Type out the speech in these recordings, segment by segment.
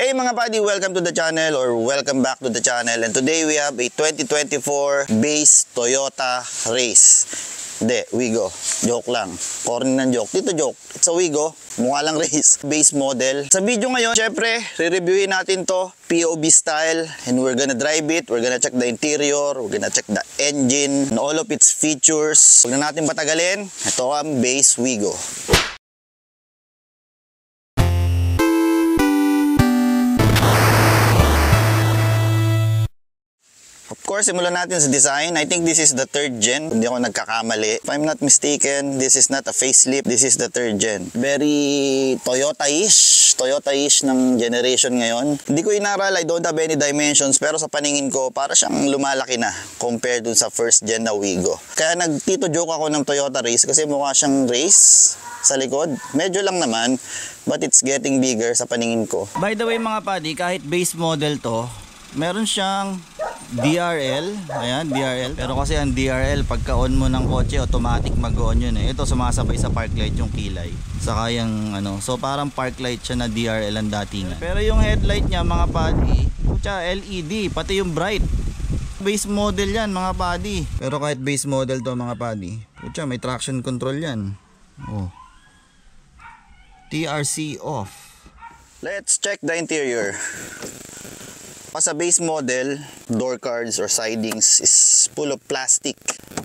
Hey mga buddy, welcome to the channel or welcome back to the channel. And today we have a 2024 base Toyota Race. Hindi, Wigo. Joke lang. Corny ng joke. Dito joke. It's a Wigo. Mukha lang race. Base model. Sa video ngayon, syempre, re-reviewin natin to. POV style. And we're gonna drive it. We're gonna check the interior. We're gonna check the engine and all of its features. Huwag na natin patagalin. Ito ang base Wigo. Of course, simulan natin sa design. I think this is the third gen. Hindi ako nagkakamali. If I'm not mistaken, this is not a facelift. This is the third gen. Very Toyota-ish. Toyota-ish ng generation ngayon. Hindi ko inaral. I don't have any dimensions. Pero sa paningin ko, para siyang lumalaki na compared dun sa first gen na Wigo. Kaya nagtito joke ako ng Toyota Race kasi mukha siyang race sa likod. Medyo lang naman. But it's getting bigger sa paningin ko. By the way mga buddy, kahit base model to, meron siyang DRL, ayan, DRL. Pero kasi ang DRL, pagka-on mo ng kotse, automatic mag-on yun eh. Ito, sumasabay sa park light yung kilay. Saka yung ano, so parang park light siya na DRL ang datingan. Pero yung headlight niya, mga buddy, putya, LED, pati yung bright. Base model yan, mga buddy. Pero kahit base model to, mga buddy, putya, may traction control yan. Oh. TRC off. Let's check the interior. Sa base model, door cards or sidings is full of plastic.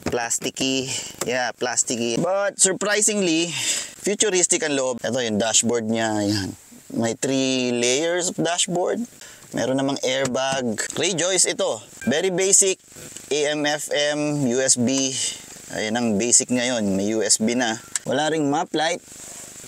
Plasticky. Yeah, plasticky. But surprisingly, futuristic ang loob. Ito yung dashboard niya. Ayan. May 3 layers of dashboard. Meron namang airbag. Radio is ito. Very basic. AM, FM, USB. Ayan ang basic ngayon. May USB na. Wala ring map light.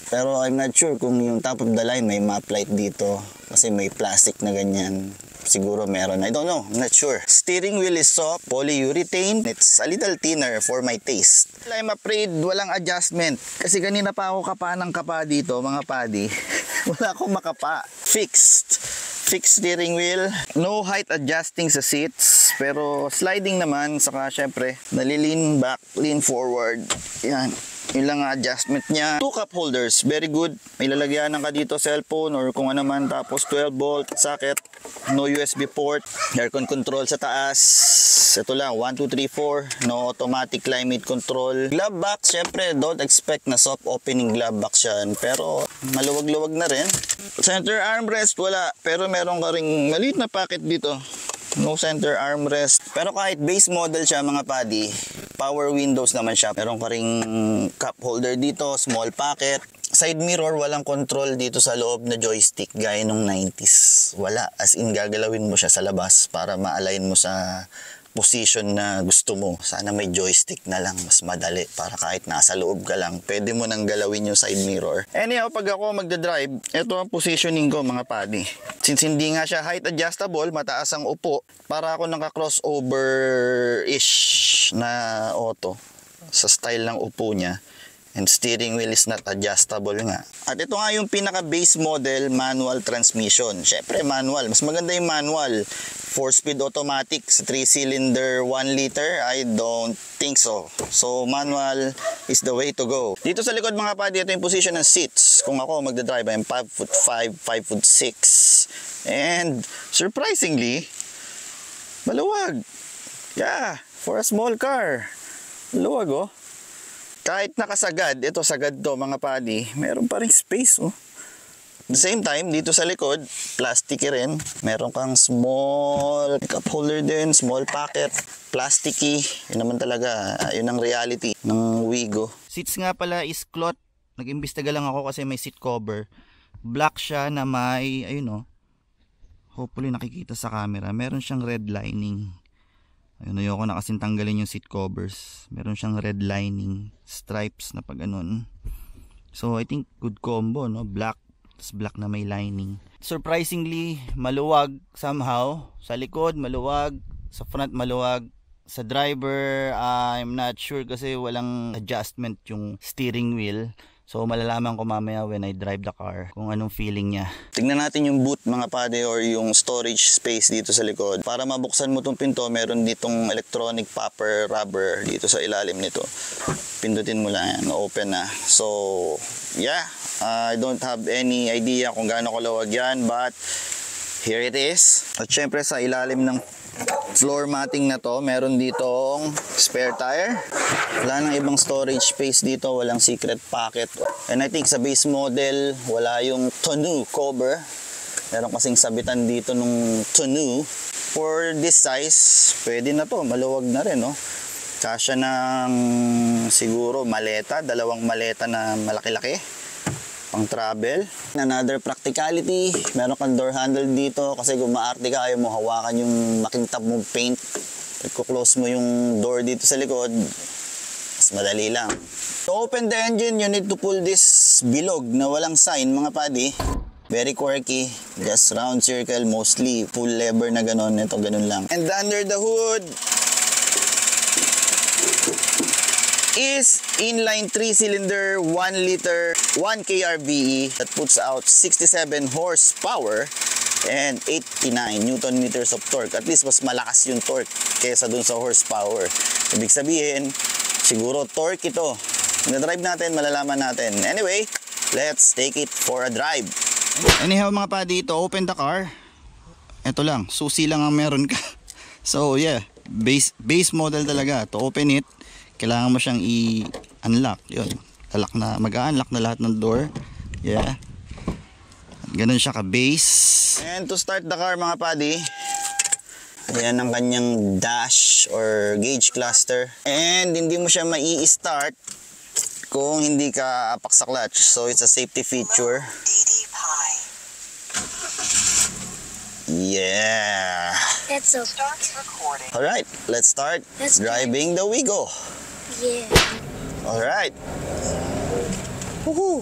Pero I'm not sure kung yung top of the line may map light dito. Kasi may plastic na ganyan. Siguro meron. I don't know. I'm not sure. Steering wheel is soft. Polyurethane. It's a little thinner for my taste. I'm afraid walang adjustment. Kasi kanina pa ako kapa ng kapa dito, mga padi. Wala akong makapa. Fixed. Fixed steering wheel. No height adjusting sa seats. Pero sliding naman. Saka syempre, nalilin back, lean forward. Yan. Yun lang ang adjustment niya. 2 cup holders, very good. May lalagyanan ka dito cellphone or kung ano man. Tapos 12 volt socket. No USB port. Aircon control sa taas. Ito lang, 1, 2, 3, 4. No automatic climate control. Glove box, syempre don't expect na soft opening glove box yan. Pero maluwag-luwag na rin. Center armrest, wala. Pero meron ka ring maliit na pocket dito. No center armrest. Pero kahit base model siya, mga padi, power windows naman siya. Meron ka ring cup holder dito, small pocket. Side mirror, walang control dito sa loob na joystick gaya nung 90s. Wala. As in, gagalawin mo siya sa labas para ma-align mo sa position na gusto mo. Sana may joystick na lang, mas madali para kahit nasa loob ka lang, pwede mo nang galawin yung side mirror. Anyhow, pag ako magdadrive, ito ang positioning ko, mga padi. Since hindi nga siya height adjustable, mataas ang upo, para ako naka-crossover-ish na auto sa style ng upo niya. And steering wheel is not adjustable nga. At ito nga yung pinaka-base model, manual transmission. Syempre, manual. Mas maganda yung manual. 4-speed automatic sa 3-cylinder 1 liter, I don't think so. So, manual is the way to go. Dito sa likod, mga padi, ito yung position ng seats. Kung ako magdadrive, I'm 5'5", 5'6". And surprisingly, maluwag. Yeah, for a small car. Maluwag, oh. Kahit nakasagad, ito sagad to, mga padi, meron pa rin space, oh. At the same time, dito sa likod, plasticky rin. Meron kang small cup holder din, small pocket, plasticky. Yun naman talaga, yun ang reality ng Wigo. Seats nga pala is cloth. Nag-imbestiga lang ako kasi may seat cover. Black siya na may, ayun, oh. Hopefully nakikita sa camera. Meron siyang red lining. Ayun, ayoko na kasing tanggalin yung seat covers. Meron siyang red lining stripes na pag ganun. So I think good combo, no? Black, tas black na may lining. Surprisingly maluwag somehow. Sa likod maluwag, sa front maluwag. Sa driver, I'm not sure kasi walang adjustment yung steering wheel. So malalaman ko mamaya when I drive the car kung anong feeling niya. Tignan natin yung boot, mga pade, or yung storage space dito sa likod. Para mabuksan mo tong pinto, meron ditong electronic popper rubber dito sa ilalim nito. Pindutin mo lang yan, open na. So yeah, I don't have any idea kung gaano kalawag yan, but Here it is. At syempre sa ilalim ng floor matting na to, meron ditong spare tire. Wala nang ibang storage space dito, walang secret pocket. And I think sa base model, wala yung tonneau cover. Meron kasing sabitan dito nung tonneau. For this size, pwede na to, maluwag na rin, no? Kasya ng siguro maleta, dalawang maleta na malaki-laki. Pang travel. Another practicality, meron kang door handle dito kasi kung maarte ka, ayaw mo hawakan yung makintab mong paint. Pagko-close mo yung door dito sa likod, mas madali lang. To open the engine, you need to pull this bilog na walang sign, mga padi. Very quirky, just round circle, mostly full lever na ganon. Ito ganon lang. And under the hood is inline 3-cylinder 1-liter 1 kRVE that puts out 67 horsepower and 89 Newton meters of torque. At least mas malakas yung torque kaysa dun sa horsepower. Ibig sabihin, siguro torque ito. Na-drive natin, malalaman natin. Anyway, let's take it for a drive. Anyhow mga padi, to open the car, ito lang, susi lang ang meron ka. So yeah, base model talaga. To open it, kailangan mo siyang i-unlock. Yun, mag-unlock na lahat ng door. Yeah, ganun siya ka-base. And to start the car mga padi, ayan ang kanyang dash or gauge cluster. And hindi mo siya mai-start kung hindi ka apak sa clutch. So it's a safety feature. Yeah. That's so. Alright, let's start driving the Wigo. Yeah. Alright. Woohoo!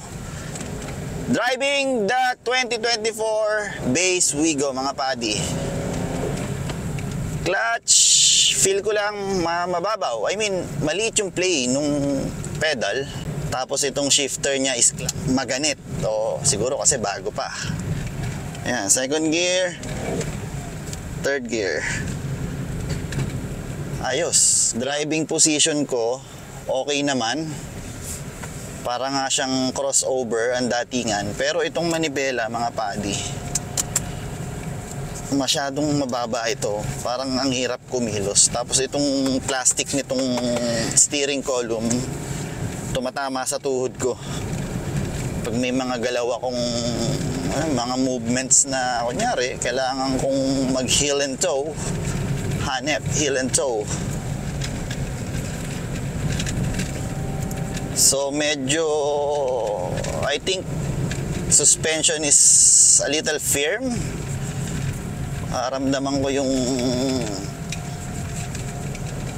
Driving the 2024 base Wigo mga padi. Clutch, feel ko lang mababaw. I mean, maliit yung play nung pedal. Tapos itong shifter niya is maganit. O siguro kasi bago pa. Ayan, second gear, third gear. Ayos. Driving position ko, okay naman. Para nga siyang crossover ang datingan. Pero itong manibela, mga padi, masyadong mababa ito. Parang ang hirap kumilos. Tapos itong plastic nitong steering column, tumatama sa tuhod ko. Pag may mga galaw akong mga movements na kunyari, kailangan kong mag heel and toe, hanep, heel and toe. So medyo, I think suspension is a little firm. Ramdaman ko yung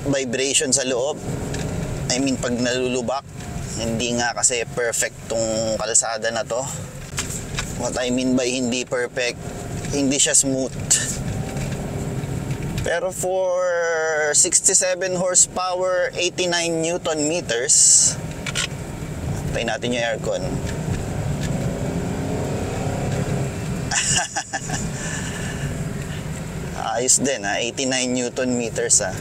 vibration sa loob. I mean, pag nalulubak, hindi nga kasi perfect tong kalsada na to. What I mean by hindi perfect, hindi siya smooth. Pero for 67 horsepower, 89 Newton meters, tayo natin yung aircon. Ayos din ha, 89 Newton meters ha.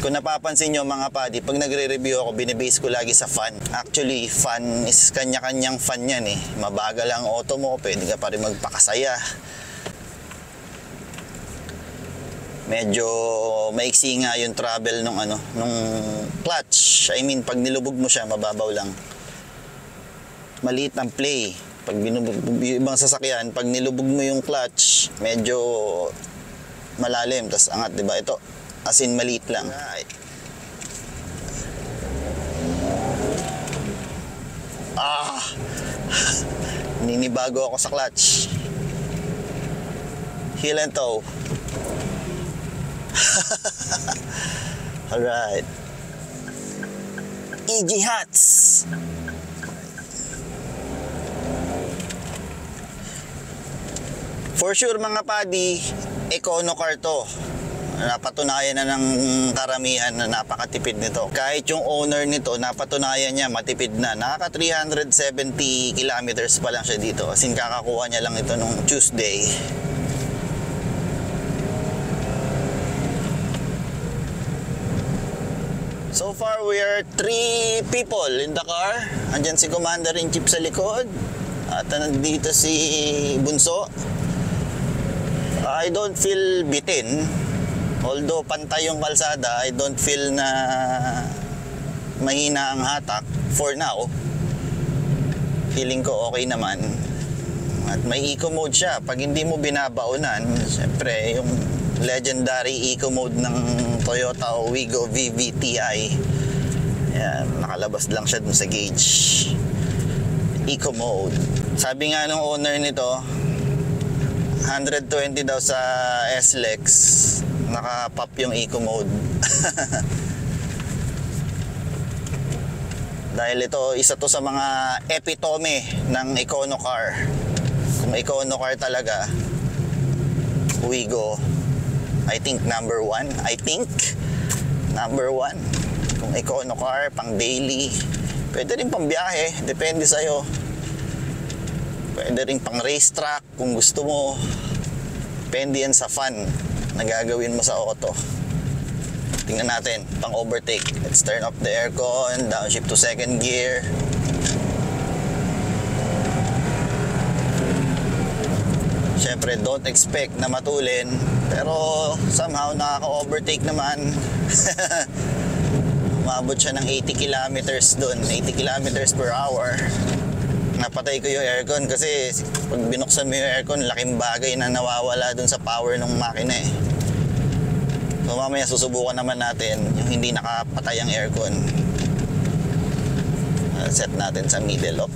Kung napapansin nyo mga padi, pag nagre-review ako, binibase ko lagi sa fan. Actually, fan is kanya-kanyang fan yan eh. Mabagal ang auto mo, pwede ka pa rin magpakasaya. Medyo maiksi nga yung travel nung clutch. I mean, pag nilubog mo siya, mababaw lang. Maliit ang play. Pag binubog yung ibang sasakyan, pag nilubog mo yung clutch, medyo malalim, tas angat, diba? Ito, as in maliit lang. Right. Ninibago ako sa clutch. Heel and toe. Alright. EG Hats. For sure mga padi, econo car to. Napatunayan na ng karamihan na napakatipid nito. Kahit yung owner nito, napatunayan niya matipid na. Nakaka 370 kilometers pa lang siya dito. As in, kakakuha niya lang ito nung Tuesday. So far, we are 3 people in the car. Andyan si Commander-in-Chief sa likod. At nandito si Bunso. I don't feel bitin. Although pantay yung kalsada, I don't feel na mahina ang hatak for now. Feeling ko okay naman. At may eco mode siya. Pag hindi mo binabaonan, syempre yung legendary eco mode ng Toyota Wigo VVTi, yan, nakalabas lang siya dun sa gauge. Eco mode. Sabi nga nung owner nito, 120 daw sa S-Lex, naka-pop yung eco mode. Dahil ito, isa to sa mga epitome ng econo car. Kung econo car talaga, Wigo, I think number 1. Number 1. Kung econo car, pang daily, pwede rin pang biyahe, depende sa'yo. Pwede rin pang racetrack kung gusto mo. Depende yan sa fun na gagawin mo sa auto. Tingnan natin, pang overtake. Let's turn off the aircon, downshift to second gear. Syempre, don't expect na matulin. Pero somehow nakaka-overtake naman. Umabot siya ng 80 kilometers doon, 80 kilometers per hour. Napatay ko yung aircon kasi pag binuksan mo yung aircon, laking bagay na nawawala dun sa power ng makina eh. So mamaya susubukan naman natin yung hindi nakapatay ang aircon. Set natin sa middle up.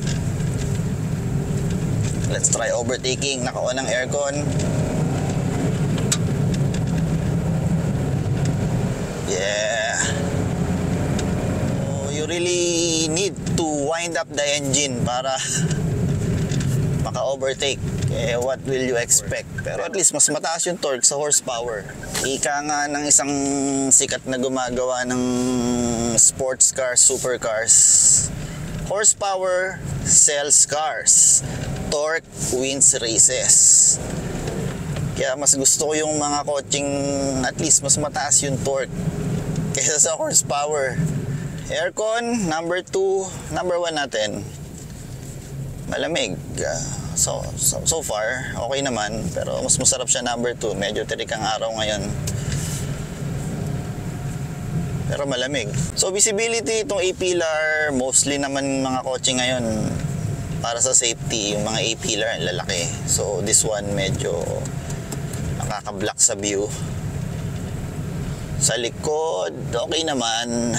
Let's try overtaking. Naka-on ang aircon. Yeah. You really need to wind up the engine para maka-overtake. What will you expect? Pero at least mas mataas yung torque sa horsepower. Ika nga ng isang sikat na gumagawa ng sports cars, supercars. Horsepower sells cars. Torque wins races. Kaya mas gusto ko yung mga kotseng at least mas mataas yung torque kaysa sa horsepower. Aircon, number 2. Number 1 natin, malamig. So far, okay naman. Pero mas masarap siya number 2. Medyo tirik ang araw ngayon. Pero malamig. So visibility, itong A-pillar, mostly naman mga kotse ngayon, para sa safety, yung mga A-pillar, lalaki. So this one, medyo nakaka-block sa view. Sa likod, okay naman.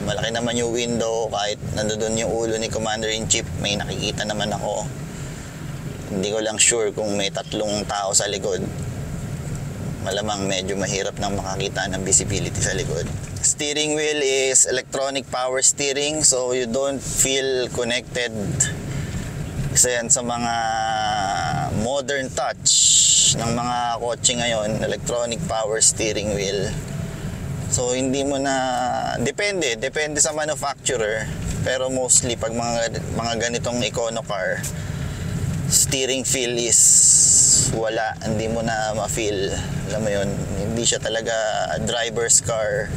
Malaki naman yung window. Kahit nandoon yung ulo ni Commander-in-Chief, may nakikita naman ako. Hindi ko lang sure kung may 3 tao sa likod. Malamang medyo mahirap nang makakita ng visibility sa likod. Steering wheel is electronic power steering, so you don't feel connected. Isa yan sa mga modern touch ng mga kotse ngayon, electronic power steering wheel. So hindi mo na, depende sa manufacturer, pero mostly pag mga ganitong econo car, steering feel is wala, hindi mo na ma-feel. Alam mo yun, hindi siya talaga a driver's car.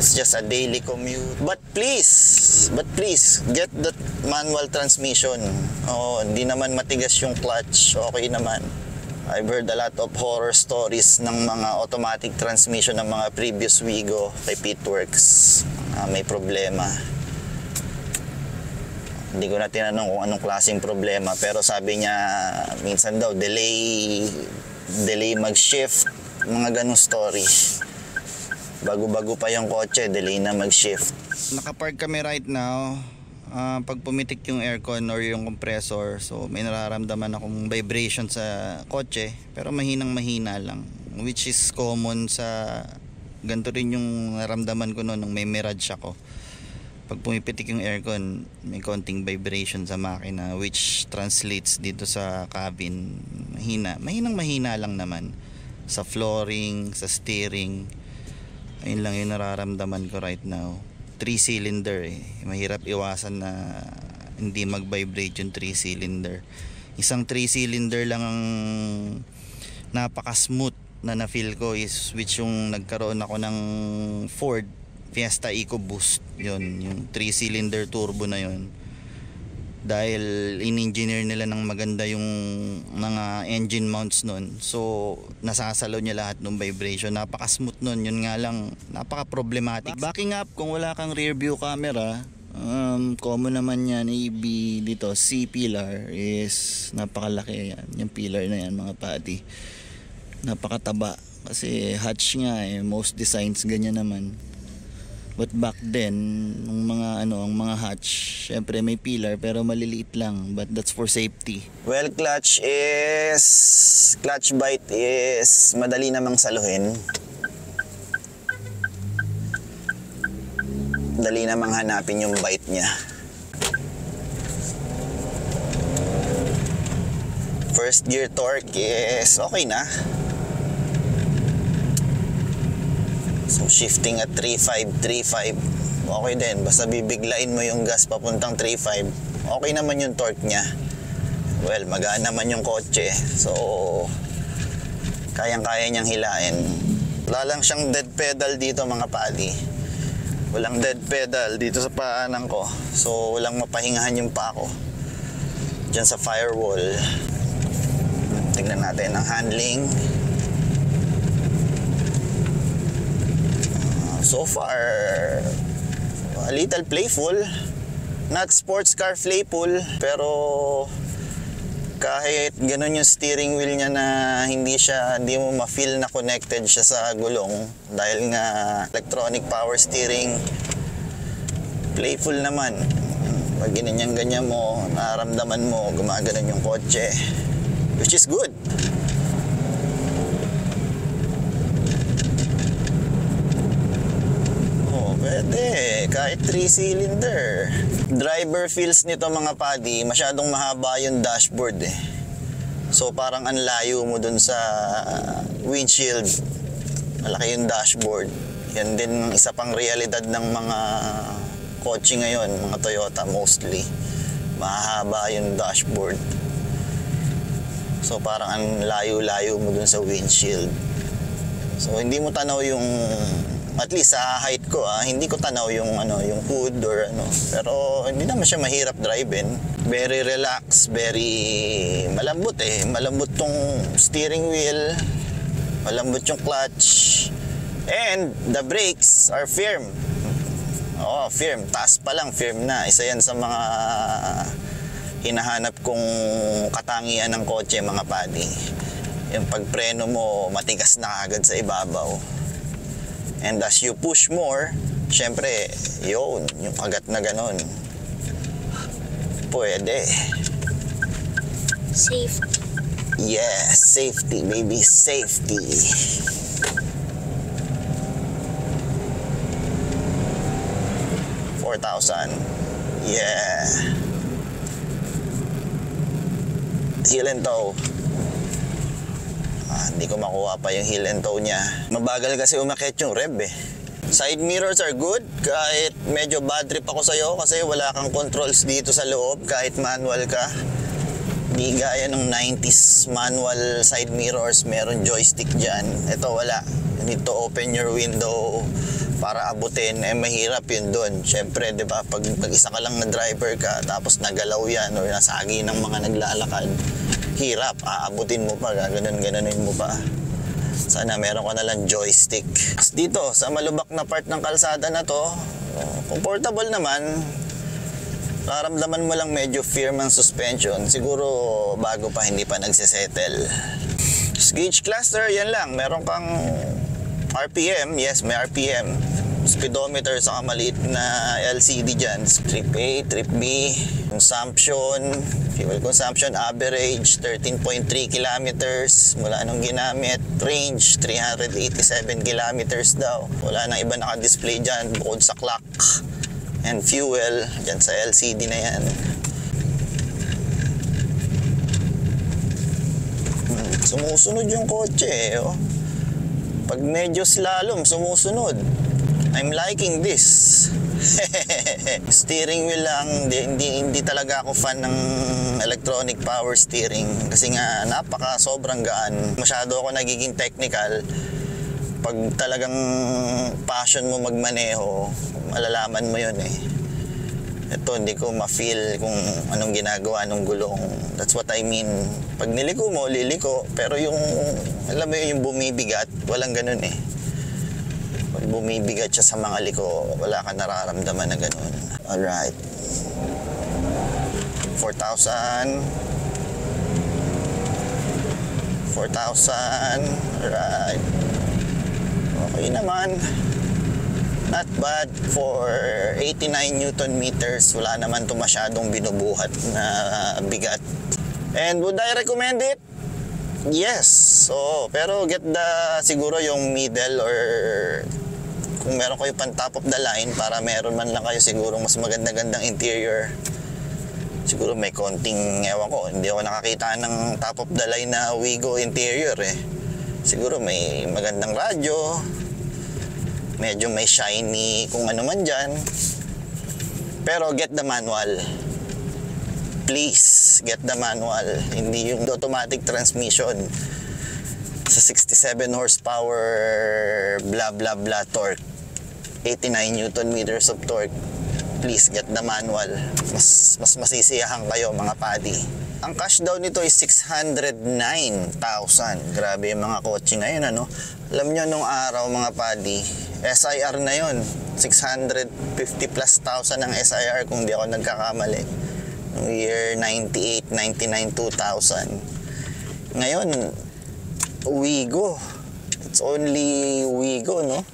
It's just a daily commute. But please get the manual transmission. Hindi naman matigas yung clutch, okay naman. I've heard a lot of horror stories ng mga automatic transmission ng mga previous Wigo kay Pitworks. May problema. Hindi ko na tinanong kung anong klaseng problema, pero sabi niya minsan daw delay mag-shift, mga ganong story. Bago-bago pa yung kotse, delay na mag-shift. Nakapark kami right now. Pag pumitik yung aircon or yung compressor, so may nararamdaman akong vibration sa kotse, pero mahinang-mahina lang, which is common sa ganito rin yung naramdaman ko noon nung may Mirage ako. Pag pumipitik yung aircon, may konting vibration sa makina, which translates dito sa cabin. Mahinang-mahina lang naman sa flooring, sa steering. Ayun lang yung nararamdaman ko right now. 3-cylinder mahirap iwasan na hindi mag-vibrate yung 3-cylinder. Isang 3-cylinder lang ang napaka-smooth na na-feel ko is which yung nagkaroon ako ng Ford Fiesta EcoBoost. Yun, yung 3-cylinder turbo na yun. dahil in-engineer nila ng maganda yung mga engine mounts nun. So nasasalo niya lahat ng vibration. Napaka-smooth nun, yun nga lang napaka-problematic. Backing up kung wala kang rear view camera, common naman yan. AB dito, C pillar is napakalaki yan. Yung pillar na yan mga pati, napakataba kasi hatch nga most designs ganyan naman. But back then, ang mga hatch, syempre may pillar pero maliliit lang, but that's for safety. Well, clutch bite is madali namang saluhin. Dali namang hanapin yung bite niya. First gear torque is okay na. So shifting at 3.5, okay din. Basta bibiglain mo yung gas papuntang 3.5, okay naman yung torque niya. Well, magaan naman yung kotse. So kayang-kaya niyang hilain. Wala lang siyang dead pedal dito mga pali. Walang dead pedal dito sa paanan ko. So walang mapahingahan yung paa ko diyan sa firewall. Tingnan natin ang handling. So far, a little playful. Not sports car playful, pero kahit ganun yung steering wheel niya na hindi mo ma-feel na connected siya sa gulong dahil nga electronic power steering, playful naman. Pag ganyan mo, nararamdaman mo gumaganon yung kotse, which is good. Pwede, kahit 3-cylinder. Driver feels nito mga padi, masyadong mahaba yung dashboard So parang ang layo mo dun sa windshield. Malaki yung dashboard. Yan din isa pang realidad ng mga kotse ngayon, mga Toyota mostly. Mahaba yung dashboard. So parang ang layo-layo mo dun sa windshield. So hindi mo tanaw yung, at least sa height ko hindi ko tanaw yung yung hood or pero hindi naman siya mahirap drive-in. Very relaxed, very malambot malambot tong steering wheel, malambot yung clutch, and the brakes are firm. Firm, taas pa lang firm na. Isa yan sa mga hinahanap kong katangian ng kotse mga padi. Yung pagpreno mo matigas na agad sa ibabaw. And as you push more, syempre, yung kagat na ganon. Pwede. Safety. Yes, safety, baby, safety. $4,000. Yeah. Heel and toe. Hindi ko makuha pa yung heel and toe niya. Mabagal kasi umakyat yung rev Side mirrors are good kahit medyo bad trip ako sa'yo kasi wala kang controls dito sa loob kahit manual ka. Di gaya ng 90s manual side mirrors, meron joystick dyan. Ito wala. You need to open your window para abutin. Mahirap yun doon. Siyempre, di ba, pag isa ka lang na driver ka tapos nagalaw yan or nasagi ng mga naglalakad, hirap, aabutin mo pa, gaganon-ganonin mo pa. Sana meron ka na lang joystick. Dito, sa malubak na part ng kalsada na to, comfortable naman. Nararamdaman mo lang medyo firm ang suspension. Siguro bago pa, hindi pa nagsisettle. Gauge cluster, yan lang. Meron kang RPM, yes, may RPM. Speedometer sa maliit na LCD dyan. Trip A, Trip B, consumption, fuel consumption average 13.3 kilometers mula nung ginamit. Range 387 kilometers daw. Wala nang iba naka-display dyan bukod sa clock. And fuel dyan sa LCD na yan. Sumusunod yung kotse Pag medyo slalom, sumusunod. I'm liking this. Steering wheel lang, hindi talaga ako fan ng electronic power steering kasi nga sobrang gaan. Masyado ako nagiging technical. Pag talagang passion mo magmaneho, malalaman mo yun Ito, hindi ko ma-feel kung anong ginagawa ng gulong. That's what I mean. Pag niliko mo, liliko. Pero yung, alam mo yung bumibigat, walang ganun eh. Pag bumibigat siya sa mga liko, wala ka nararamdaman na ganun. Alright. 4,000. 4,000. Alright. Okay naman. Not bad for 89 Newton meters. Wala naman to masyadong binubuhat na bigat. And would I recommend it? Yes. So, pero get the siguro yung middle or kung meron kayo pang top of the line para meron man lang kayo siguro mas maganda-gandang interior. Siguro may konting, ewan ko, hindi ako nakakita ng top of the line na Wigo interior eh. Siguro may magandang radyo, medyo may shiny kung ano man dyan. Pero get the manual. Please, get the manual. Hindi yung automatic transmission sa 67 horsepower blah blah blah torque, 89 Newton meters of torque. Please get the manual. Mas masisiyahan kayo mga padi. Ang cash daw nito is 609,000. Grabe yung mga kotse ngayon, ano? Alam nyo nung araw mga padi, SIR na yon. 650 plus thousand ang SIR kung di ako nagkakamali. Noong year 98, 99, 2000. Ngayon, Wigo. It's only Wigo, no?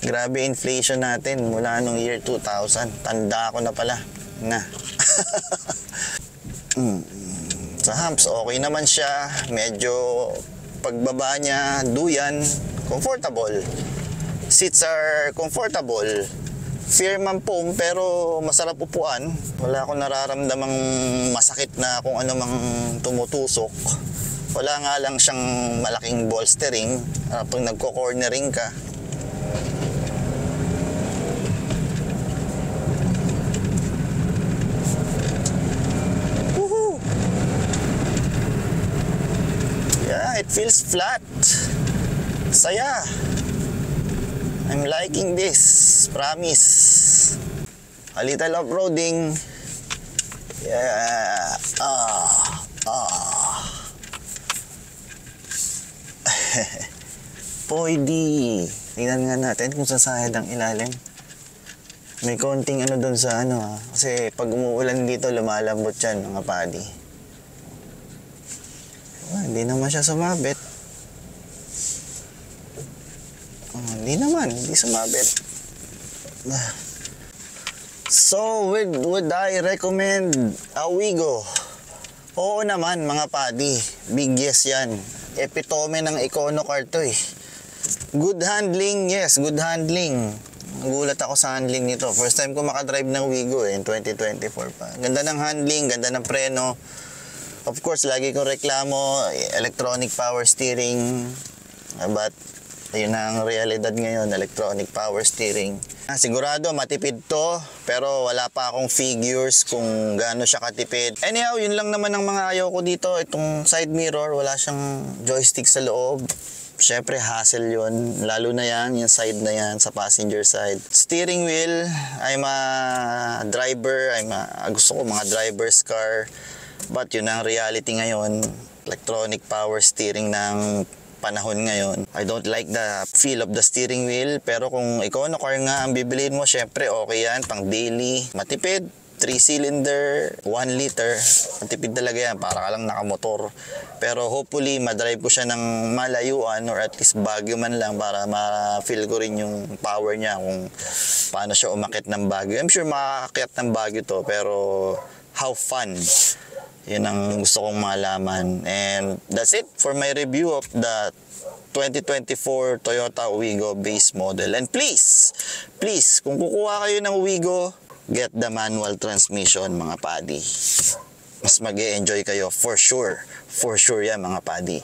Grabe inflation natin mula nung year 2000. Tanda ko na pala. Na. Sa humps, okay naman siya. Medyo pagbaba niya, duyan, comfortable. Seats are comfortable. Firm ang foam pero masarap upuan. Wala akong nararamdamang masakit na kung ano mang tumutusok. Wala nga lang siyang malaking bolstering pag nagko-cornering ka. It feels flat. Saya. I'm liking this. Promise. A little off-roading. Yeah. Pwede. Tingnan nga natin kung sasayad ang ilalim. May konting ano doon sa ano kasi pag umuulan dito lumalambot yan mga padi. Hindi naman siya sumabit. Hindi sumabit. So, would I recommend a Wigo? Oo naman mga padi. Big yes yan. Epitome ng Econo car to eh. Good handling, yes, good handling. Nagulat ako sa handling nito. First time ko makadrive ng Wigo in 2024 pa. Ganda ng handling, ganda ng preno. Of course, lagi kong reklamo, electronic power steering. But, ayun ang realidad ngayon, electronic power steering. Sigurado, matipid to, pero wala pa akong figures kung gaano siya katipid. Anyhow, yun lang naman ang mga ayaw ko dito. Itong side mirror, wala siyang joystick sa loob. Siyempre, hassle yun. Lalo na yan, yung side na yan, sa passenger side. Steering wheel, I'm a driver. Gusto ko mga driver's car. But yun ang reality ngayon, electronic power steering ng panahon ngayon. I don't like the feel of the steering wheel, pero kung Econo car nga ang bibiliin mo, syempre okay yan, pang daily, matipid, 3-cylinder, 1 liter, matipid talaga yan, para ka lang nakamotor. Pero hopefully, madrive ko siya ng malayuan or at least Baguio man lang para ma-feel ko rin yung power niya kung paano siya umakit ng Baguio. I'm sure makakakyat ng Baguio to, pero how fun. Yun ang gusto kong malaman. And that's it for my review of the 2024 Toyota Wigo base model. And please, kung kukuha kayo ng Wigo, get the manual transmission mga padi. Mas mag-e-enjoy kayo for sure. For sure yan mga padi.